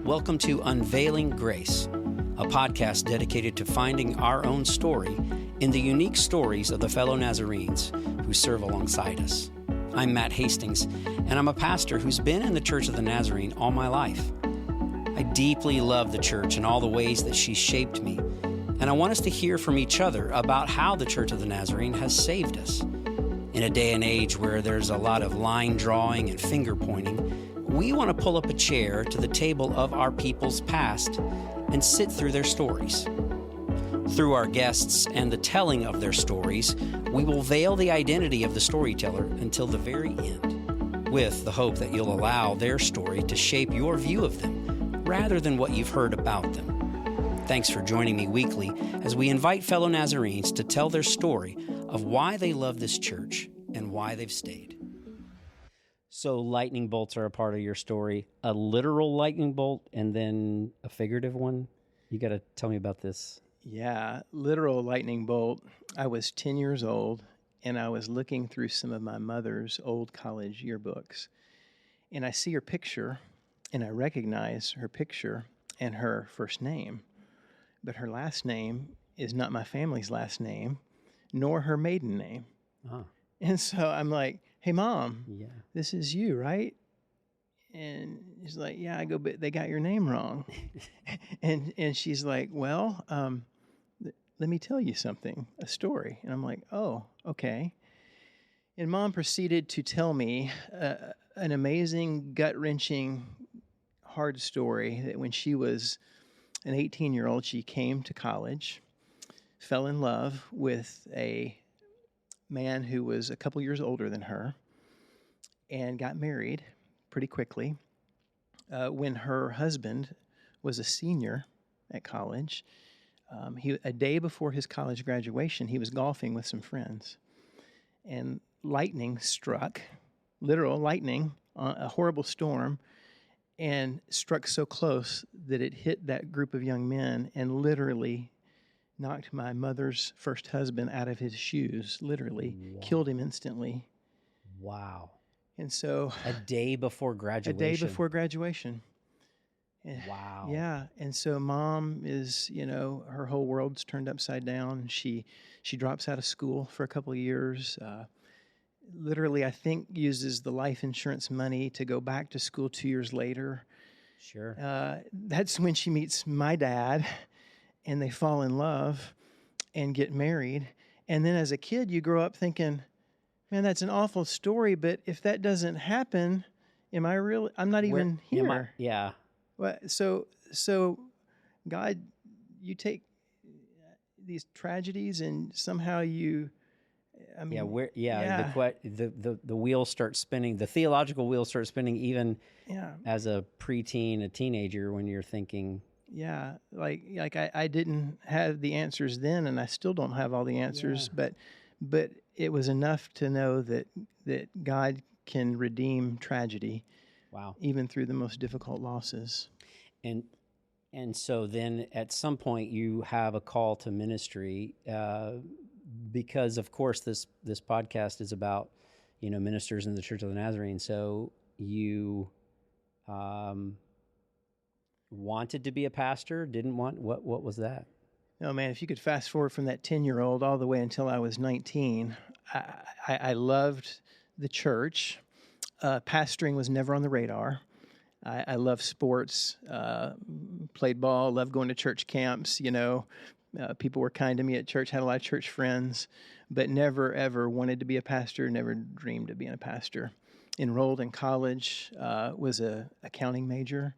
Welcome to Unveiling Grace, a podcast dedicated to finding our own story in the unique stories of the fellow Nazarenes who serve alongside us. I'm Matt Hastings, and I'm a pastor who's been in the Church of the Nazarene all my life. I deeply love the church and all the ways that she's shaped me, and I want us to hear from each other about how the Church of the Nazarene has saved us. In a day and age where there's a lot of line drawing and finger pointing, we want to pull up a chair to the table of our people's past and sit through their stories. Through our guests and the telling of their stories, we will veil the identity of the storyteller until the very end, with the hope that you'll allow their story to shape your view of them rather than what you've heard about them. Thanks for joining me weekly as we invite fellow Nazarenes to tell their story of why they love this church and why they've stayed. So lightning bolts are a part of your story, a literal lightning bolt and then a figurative one. You got to tell me about this. Yeah, literal lightning bolt. I was 10 years old, and I was looking through some of my mother's old college yearbooks, and I see her picture, and I recognize her picture and her first name, but her last name is not my family's last name, nor her maiden name. Ah. And so I'm like, "Hey, Mom, Yeah. this is you, right?" And she's like, "Yeah." I go, "But they got your name wrong." and she's like, "Well, let me tell you something, a story." And I'm like, "Oh, okay." And Mom proceeded to tell me an amazing, gut-wrenching, hard story that when she was an 18-year-old, she came to college, fell in love with a man who was a couple years older than her, and got married pretty quickly. When her husband was a senior at college, a day before his college graduation, he was golfing with some friends, and lightning struck, literal lightning, a horrible storm, and struck so close that it hit that group of young men and literally knocked my mother's first husband out of his shoes, literally. Wow. Killed him instantly. Wow. And so A day before graduation. A day before graduation. Wow. Yeah. And so Mom is, her whole world's turned upside down. She drops out of school for a couple of years. Literally, I think, uses the life insurance money to go back to school 2 years later. Sure. That's when she meets my dad, and they fall in love and get married. And then as a kid, you grow up thinking, man, that's an awful story, but if that doesn't happen, I'm not even here. Yeah. Well, so God, you take these tragedies and somehow the wheel starts spinning. The theological wheel starts spinning even Yeah. as a preteen, a teenager, when you're thinking. Yeah, like I didn't have the answers then, and I still don't have all the answers, but it was enough to know that God can redeem tragedy. Wow. Even through the most difficult losses. And so then at some point you have a call to ministry, because of course this podcast is about, ministers in the Church of the Nazarene. So you wanted to be a pastor, didn't want, what was that? No, man, if you could fast forward from that 10-year-old all the way until I was 19, I loved the church. Pastoring was never on the radar. I love sports, played ball, loved going to church camps, people were kind to me at church, had a lot of church friends, but never, ever wanted to be a pastor, never dreamed of being a pastor. Enrolled in college, was a accounting major,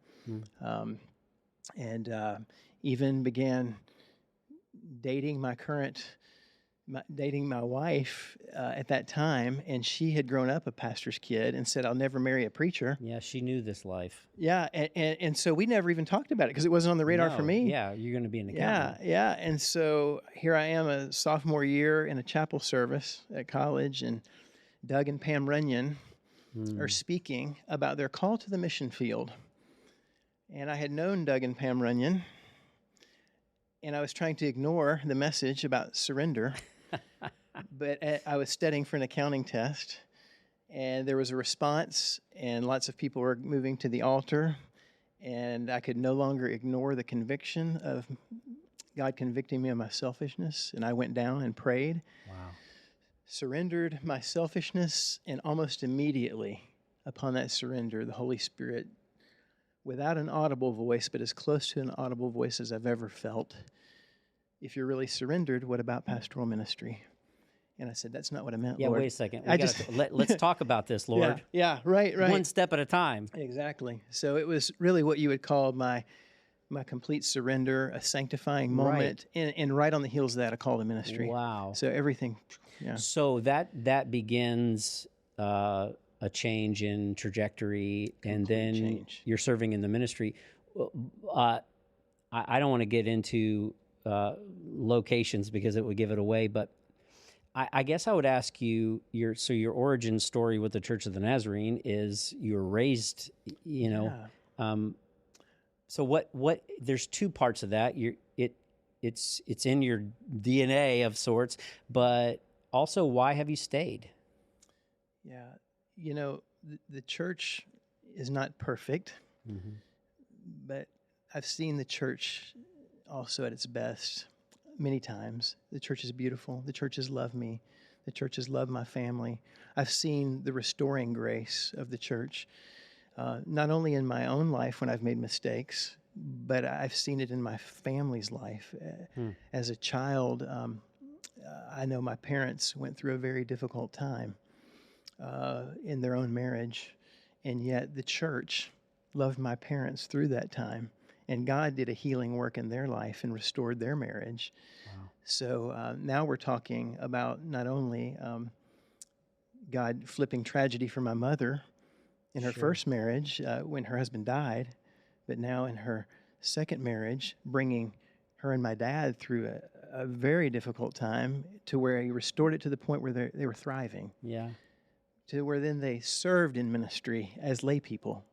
and even began dating my wife at that time, and she had grown up a pastor's kid and said, "I'll never marry a preacher." Yeah, she knew this life. Yeah, and so we never even talked about it because it wasn't on the radar for me. Yeah, you're going to be an accountant. Yeah, and so here I am, a sophomore year in a chapel service at college, and Doug and Pam Runyan are speaking about their call to the mission field. And I had known Doug and Pam Runyan, and I was trying to ignore the message about surrender, but I was studying for an accounting test, and there was a response, and lots of people were moving to the altar, and I could no longer ignore the conviction of God convicting me of my selfishness, and I went down and prayed. Wow. Surrendered my selfishness, and almost immediately upon that surrender, the Holy Spirit, without an audible voice, but as close to an audible voice as I've ever felt, if you're really surrendered, what about pastoral ministry? And I said, that's not what I meant, Lord. Wait a second. Let's talk about this, Lord. Yeah, right. One step at a time. Exactly. So it was really what you would call my complete surrender, a sanctifying moment, and right on the heels of that, a call to ministry. Wow. So everything, yeah. So that begins a change in trajectory, and then you're serving in the ministry. I don't want to get into locations because it would give it away, but I guess I would ask you, your origin story with the Church of the Nazarene is you were raised, so what there's two parts of that. It's in your DNA of sorts, but also why have you stayed? Yeah, the church is not perfect, but I've seen the church also at its best many times. The church is beautiful. The church has loved me. The church has loved my family. I've seen the restoring grace of the church, not only in my own life when I've made mistakes, but I've seen it in my family's life. As a child, I know my parents went through a very difficult time in their own marriage, and yet the church loved my parents through that time. And God did a healing work in their life and restored their marriage. Wow. So now we're talking about not only God flipping tragedy for my mother in her first marriage when her husband died, but now in her second marriage, bringing her and my dad through a very difficult time to where he restored it to the point where they were thriving. Yeah. To where then they served in ministry as lay people.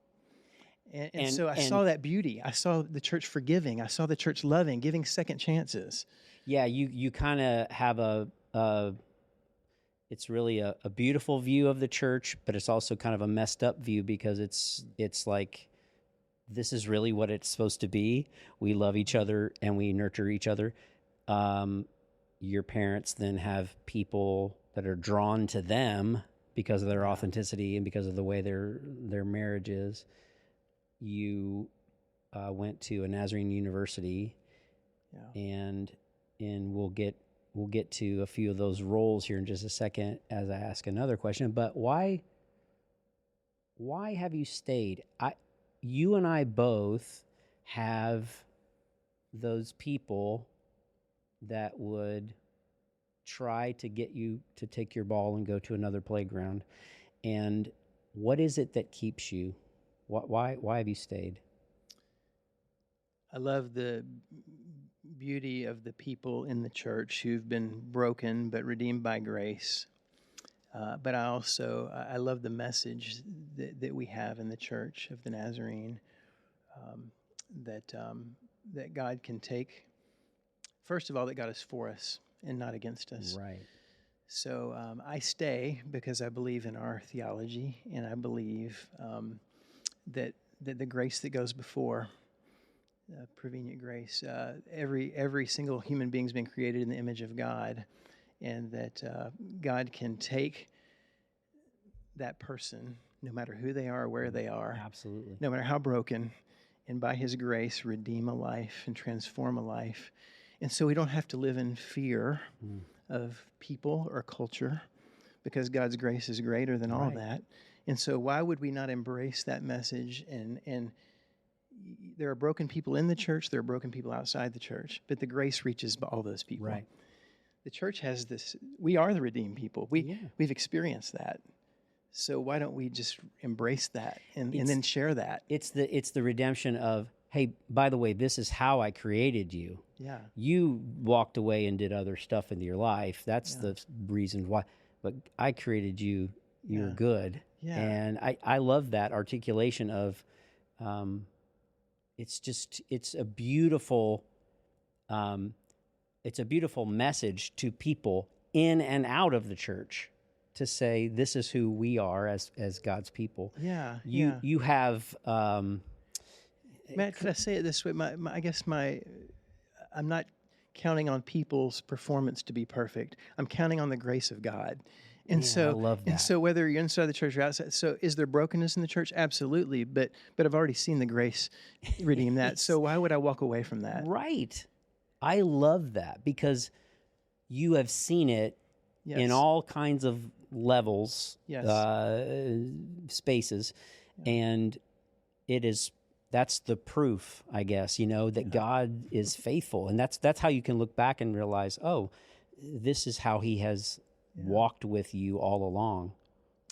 And so I saw that beauty. I saw the church forgiving. I saw the church loving, giving second chances. Yeah, you kind of have it's really a beautiful view of the church, but it's also kind of a messed up view because it's like, this is really what it's supposed to be. We love each other and we nurture each other. Your parents then have people that are drawn to them because of their authenticity and because of the way their marriage is. You went to a Nazarene university, and we'll get to a few of those roles here in just a second as I ask another question. But why have you stayed? You and I both have those people that would try to get you to take your ball and go to another playground. And what is it that keeps you? Why have you stayed? I love the beauty of the people in the church who've been broken but redeemed by grace. But I love the message that we have in the Church of the Nazarene, that God can take. First of all, that God is for us and not against us. Right. So I stay because I believe in our theology, and I believe that the grace that goes before, prevenient grace, every single human being's been created in the image of God, and that God can take that person, no matter who they are, where they are, absolutely, no matter how broken, and by His grace redeem a life and transform a life. And so we don't have to live in fear of people or culture, because God's grace is greater than all that. And so why would we not embrace that message? And there are broken people in the church, there are broken people outside the church, but the grace reaches all those people. Right. The church has this, we are the redeemed people. We've experienced that. So why don't we just embrace that and then share that? It's the redemption of, hey, by the way, this is how I created you. Yeah. You walked away and did other stuff in your life. That's the reason why. But I created you. You're good. Yeah. And I love that articulation of, it's a beautiful message to people in and out of the church to say, this is who we are as God's people. Yeah. You have, Matt, could I say it this way? I guess I'm not counting on people's performance to be perfect. I'm counting on the grace of God. And Man, so, I love that. and so whether you're inside the church or outside, so is there brokenness in the church? Absolutely. But I've already seen the grace redeem that. So why would I walk away from that? Right. I love that because you have seen it in all kinds of levels, spaces, and that's the proof, I guess, that God is faithful. And that's how you can look back and realize, oh, this is how he has walked with you all along.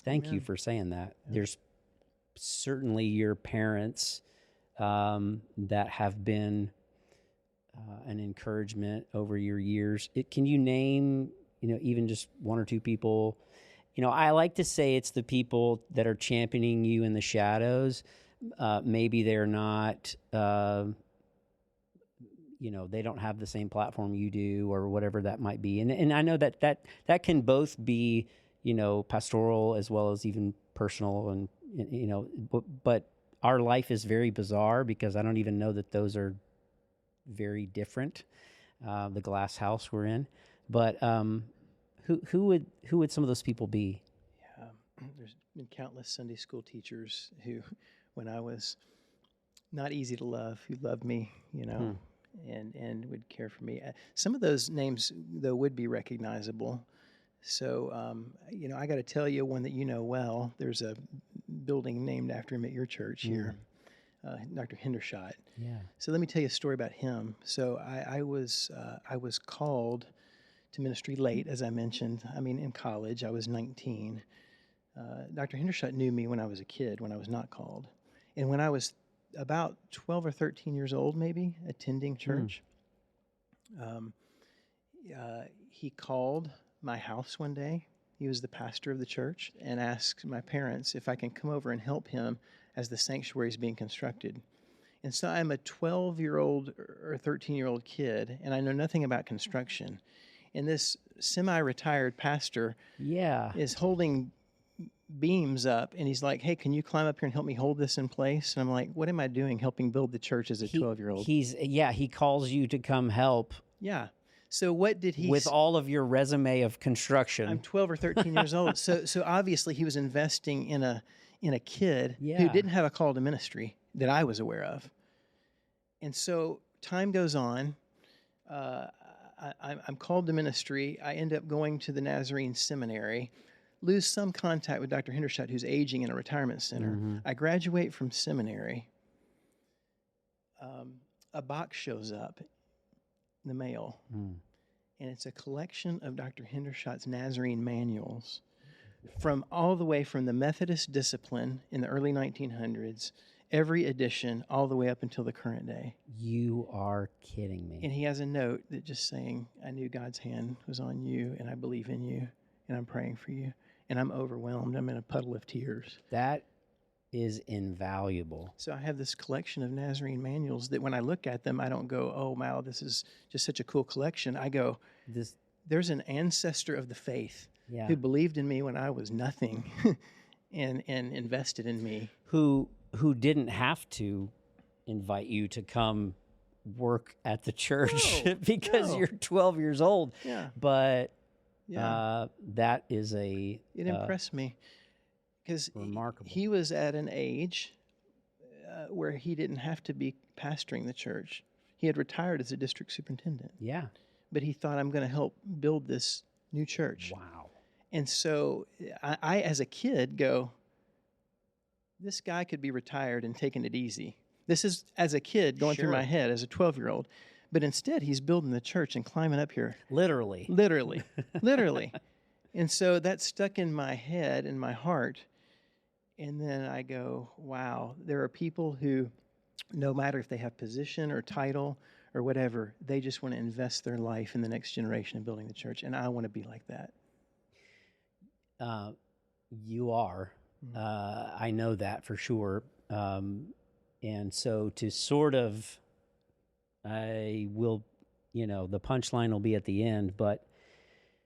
Thank you for saying that. Yeah. There's certainly your parents that have been an encouragement over your years. Can you name, even just one or two people? I like to say it's the people that are championing you in the shadows. Maybe they're not, they don't have the same platform you do or whatever that might be. And I know that can both be, pastoral as well as even personal and, but our life is very bizarre because I don't even know that those are very different, the glass house we're in. But who would some of those people be? Yeah, there's been countless Sunday school teachers who, when I was not easy to love, who loved me, and would care for me. Some of those names, though, would be recognizable. So, I got to tell you one that you know well. There's a building named after him at your church here, Dr. Hendershot. Yeah. So let me tell you a story about him. So I was called to ministry late, as I mentioned. I mean, in college, I was 19. Dr. Hendershot knew me when I was a kid, when I was not called. And when I was about 12 or 13 years old, maybe, attending church, he called my house one day. He was the pastor of the church and asked my parents if I can come over and help him as the sanctuary is being constructed. And so I'm a 12-year-old or 13-year-old kid, and I know nothing about construction. And this semi-retired pastor is holding beams up, and he's like, hey, can you climb up here and help me hold this in place? And I'm like, what am I doing helping build the church as a 12-year-old? He calls you to come help. Yeah. So what did he... With all of your resume of construction. I'm 12 or 13 years old. So obviously he was investing in a kid who didn't have a call to ministry that I was aware of. And so time goes on. I'm called to ministry. I end up going to the Nazarene seminary, lose some contact with Dr. Hendershot, who's aging in a retirement center. Mm-hmm. I graduate from seminary. A box shows up in the mail, and it's a collection of Dr. Hendershot's Nazarene manuals from all the way from the Methodist discipline in the early 1900s, every edition, all the way up until the current day. You are kidding me. And he has a note that just saying, I knew God's hand was on you, and I believe in you, and I'm praying for you. And I'm overwhelmed. I'm in a puddle of tears. That is invaluable. So I have this collection of Nazarene manuals that when I look at them, I don't go, oh, wow, this is just such a cool collection. I go, there's an ancestor of the faith who believed in me when I was nothing and invested in me. Who didn't have to invite you to come work at the church because you're 12 years old. Yeah. But that is it impressed me because remarkable. He was at an age where he didn't have to be pastoring the church. He had retired as a district superintendent. Yeah. But he thought, I'm going to help build this new church. Wow. And so I, as a kid, go, this guy could be retired and taking it easy. This is, as a kid, going through my head as a 12-year-old. But instead, he's building the church and climbing up here. Literally. And so that stuck in my head and my heart. And then I go, wow, there are people who, no matter if they have position or title or whatever, they just want to invest their life in the next generation of building the church. And I want to be like that. You are. I know that for sure. And so to sort of... I will, the punchline will be at the end, but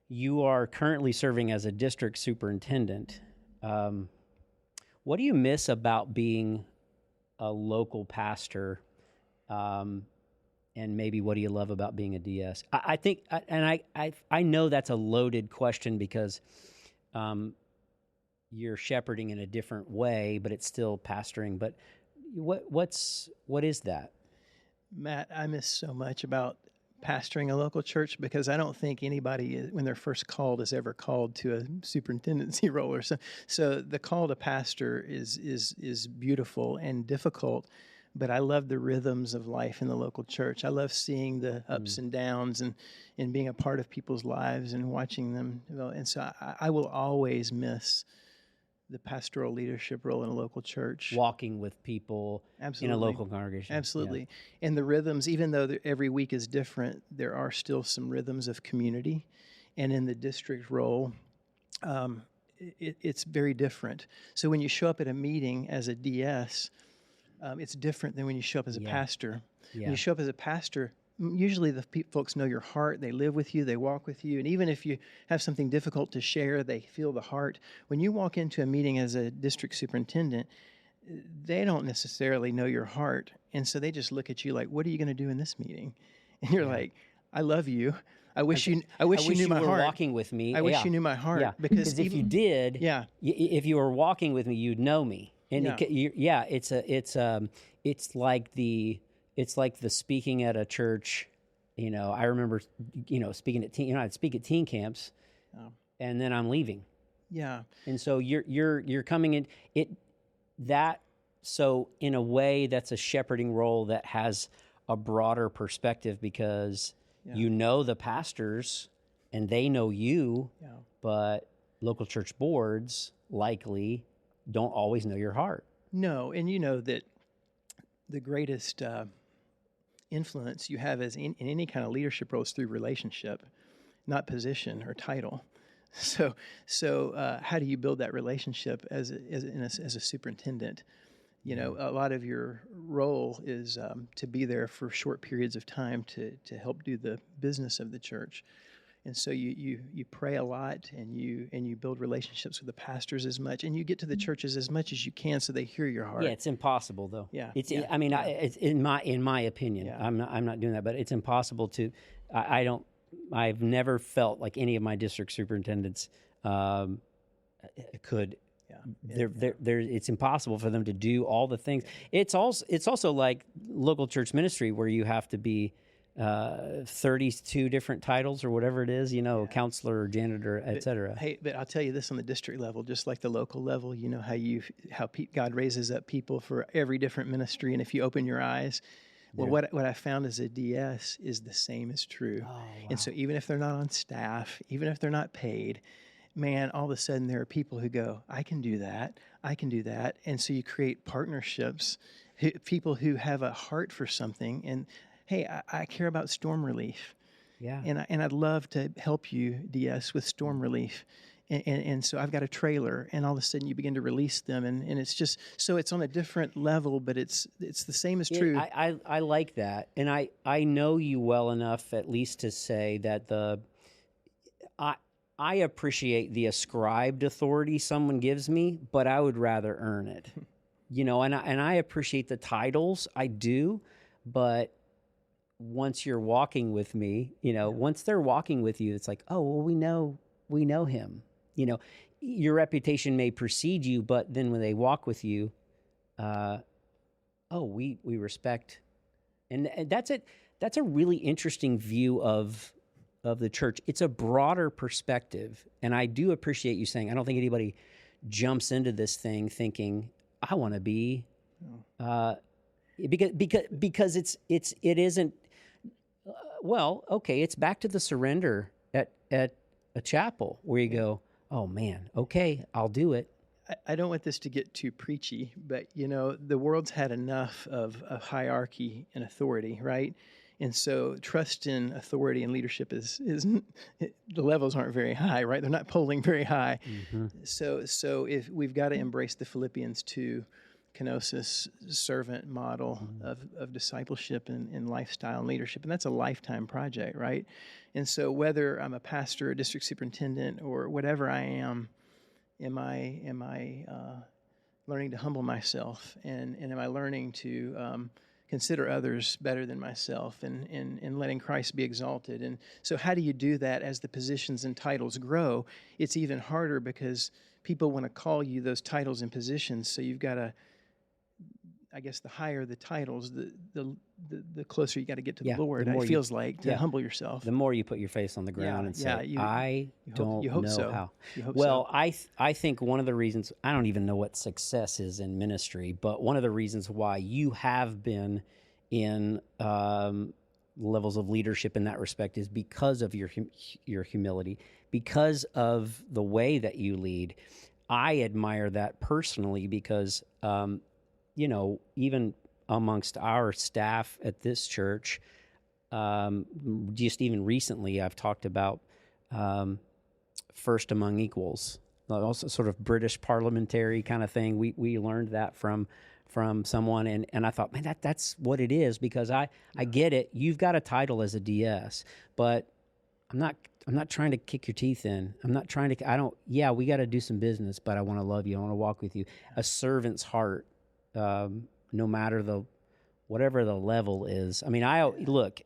you are currently serving as a district superintendent. What do you miss about being a local pastor, and maybe what do you love about being a DS? I think, I know that's a loaded question because you're shepherding in a different way, but it's still pastoring. But what is that? Matt, I miss so much about pastoring a local church because I don't think anybody, when they're first called, is ever called to a superintendency role or so. So the call to pastor is beautiful and difficult, but I love the rhythms of life in the local church. I love seeing the ups and downs and being a part of people's lives and watching them develop. And so I will always miss the pastoral leadership role in a local church. Walking with people in a local congregation. Absolutely. Yeah. And the rhythms, even though every week is different, there are still some rhythms of community. And in the district role, it's very different. So when you show up at a meeting as a DS, it's different than when you show up as a pastor. Yeah. When you show up as a pastor, usually the folks know your heart. They live with you. They walk with you. And even if you have something difficult to share, they feel the heart. When you walk into a meeting as a district superintendent, they don't necessarily know your heart. And so they just look at you like, what are you going to do in this meeting? And you're like, I love you. I wish you knew my heart. You were walking with me. I wish you knew my heart. Yeah. Because if you did, if you were walking with me, you'd know me. And it's like the speaking at a church. I remember, speaking at I'd speak at teen camps, and then I'm leaving. Yeah. And so you're coming in so in a way that's a shepherding role that has a broader perspective because you know the pastors and they know you, but local church boards likely don't always know your heart. No, and you know that the greatest influence you have as in any kind of leadership role is through relationship, not position or title. So how do you build that relationship as a superintendent? A lot of your role is to be there for short periods of time to help do the business of the church. And so you pray a lot and you build relationships with the pastors as much, and you get to the churches as much as you can so they hear your heart. Yeah, it's impossible though. Yeah, it's it's in my opinion. Yeah. I'm not doing that, but it's impossible to. I've never felt like any of my district superintendents could. Yeah. It's impossible for them to do all the things. It's also like local church ministry where you have to be 32 different titles or whatever it is, counselor or janitor, etc. Hey, but I'll tell you this on the district level, just like the local level, how God raises up people for every different ministry, and if you open your eyes, well, what I found as a DS is the same is true. Oh, wow. And so even if they're not on staff, even if they're not paid, man, all of a sudden there are people who go, I can do that, and so you create partnerships, people who have a heart for something, and hey, I care about storm relief. Yeah. And I'd love to help you, DS, with storm relief. And so I've got a trailer, and all of a sudden you begin to release them, and it's just, so it's on a different level, but it's the same as true. I like that. And I know you well enough at least to say that I appreciate the ascribed authority someone gives me, but I would rather earn it. And I appreciate the titles, I do, but once you're walking with me, once they're walking with you, it's like, oh, well, we know him. Your reputation may precede you, but then when they walk with you, we respect. And that's it. That's a really interesting view of the church. It's a broader perspective. And I do appreciate you saying, I don't think anybody jumps into this thing thinking, I want to be, because it isn't. Well, okay, it's back to the surrender at a chapel where you go, oh man, okay, I'll do it. I don't want this to get too preachy, but the world's had enough of hierarchy and authority, right? And so trust in authority and leadership is the levels aren't very high, right? They're not polling very high. Mm-hmm. So if we've got to embrace the Philippians 2 kenosis servant model of discipleship and lifestyle and leadership, and that's a lifetime project, right? And so whether I'm a pastor, a district superintendent, or whatever I am, in my learning to humble myself, and am I learning to consider others better than myself, and letting Christ be exalted? And so how do you do that as the positions and titles grow? It's even harder because people want to call you those titles and positions, so you've got to, I guess, the higher the titles, the closer you got to get to the Lord. It feels like to humble yourself. The more you put your face on the ground and say, "I don't know so. how." You hope well, so. I think one of the reasons, I don't even know what success is in ministry, but one of the reasons why you have been in levels of leadership in that respect is because of your humility, because of the way that you lead. I admire that personally because, even amongst our staff at this church, just even recently, I've talked about first among equals, also sort of British parliamentary kind of thing. We learned that from someone, and I thought, man, that's what it is, because I get it. You've got a title as a DS, but I'm not trying to kick your teeth in. I'm not trying to. We got to do some business, but I want to love you. I want to walk with you. A servant's heart, no matter whatever the level is. I mean, look.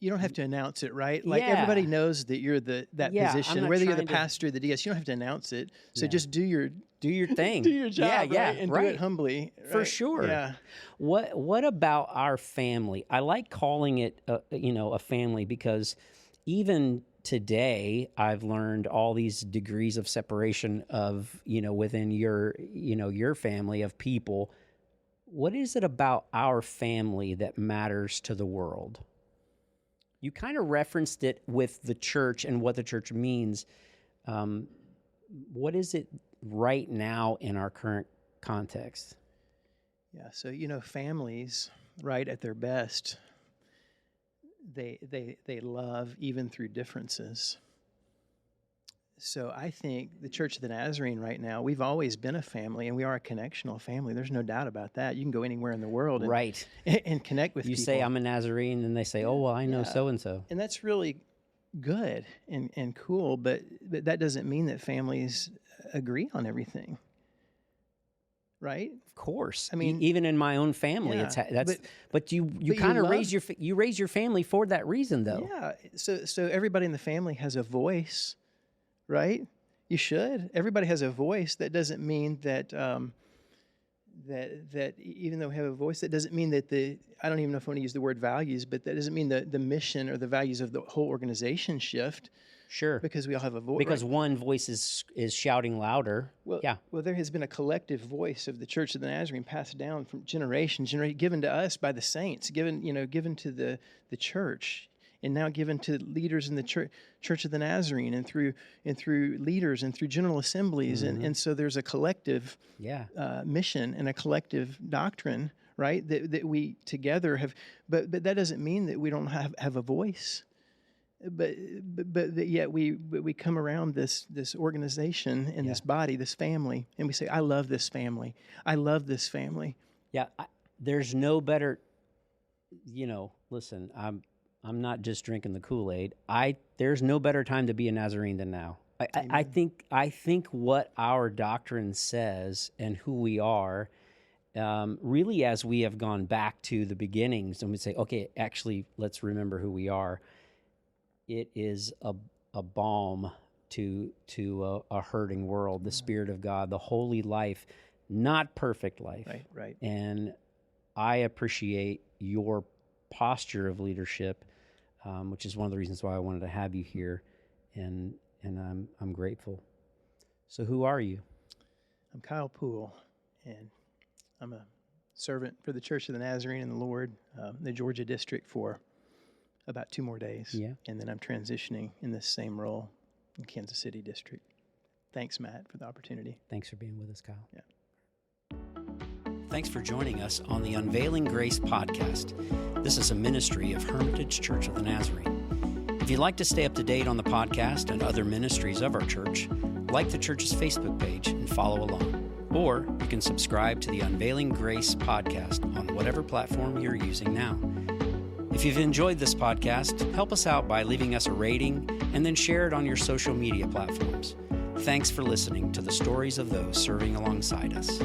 You don't have to announce it, right? Like everybody knows that you're that position. Whether you're the pastor or the DS, you don't have to announce it. So just do your thing, do your job, right? And do it humbly, right? For sure. Yeah. What about our family? I like calling it, a family, because even today I've learned all these degrees of separation of within your family of people. What is it about our family that matters to the world? You kind of referenced it with the church and what the church means. What is it right now in our current context? Yeah, so families, right at their best, they love even through differences. So I think the Church of the Nazarene right now, we've always been a family, and we are a connectional family. There's no doubt about that. You can go anywhere in the world and connect with people. You say, I'm a Nazarene, and they say, oh, well, I know so-and-so. And that's really good and cool, but that doesn't mean that families agree on everything, right? Of course. I mean, even in my own family, but you kind of raise your family for that reason, though. Yeah. So everybody in the family has a voice. Right? You should. Everybody has a voice. That doesn't mean that that even though we have a voice, that doesn't mean that I don't even know if I want to use the word values, but that doesn't mean the mission or the values of the whole organization shift. Sure. Because we all have a voice. Because one voice is shouting louder. Well, there has been a collective voice of the Church of the Nazarene passed down from generation, given to us by the saints, given to the church. And now given to leaders in the Church of the Nazarene, and through leaders and through general assemblies, and so there's a collective mission and a collective doctrine, right? That we together have, but that doesn't mean that we don't have a voice, but yet we come around this organization and this body, this family, and we say, I love this family. I love this family. Yeah, there's no better. Listen, I'm not just drinking the Kool-Aid. There's no better time to be a Nazarene than now. I think what our doctrine says and who we are, really, as we have gone back to the beginnings, and we say, okay, actually, let's remember who we are. It is a balm to a hurting world. The Spirit of God, the holy life, not perfect life. Right. And I appreciate your posture of leadership, which is one of the reasons why I wanted to have you here, and I'm grateful. So who are you? I'm Kyle Poole, and I'm a servant for the Church of the Nazarene in the Lord, the Georgia district, for about 2 more days. Yeah. And then I'm transitioning in this same role in Kansas City district. Thanks, Matt, for the opportunity. Thanks for being with us, Kyle. Yeah. Thanks for joining us on the Unveiling Grace podcast. This is a ministry of Hermitage Church of the Nazarene. If you'd like to stay up to date on the podcast and other ministries of our church, like the church's Facebook page and follow along. Or you can subscribe to the Unveiling Grace podcast on whatever platform you're using now. If you've enjoyed this podcast, help us out by leaving us a rating and then share it on your social media platforms. Thanks for listening to the stories of those serving alongside us.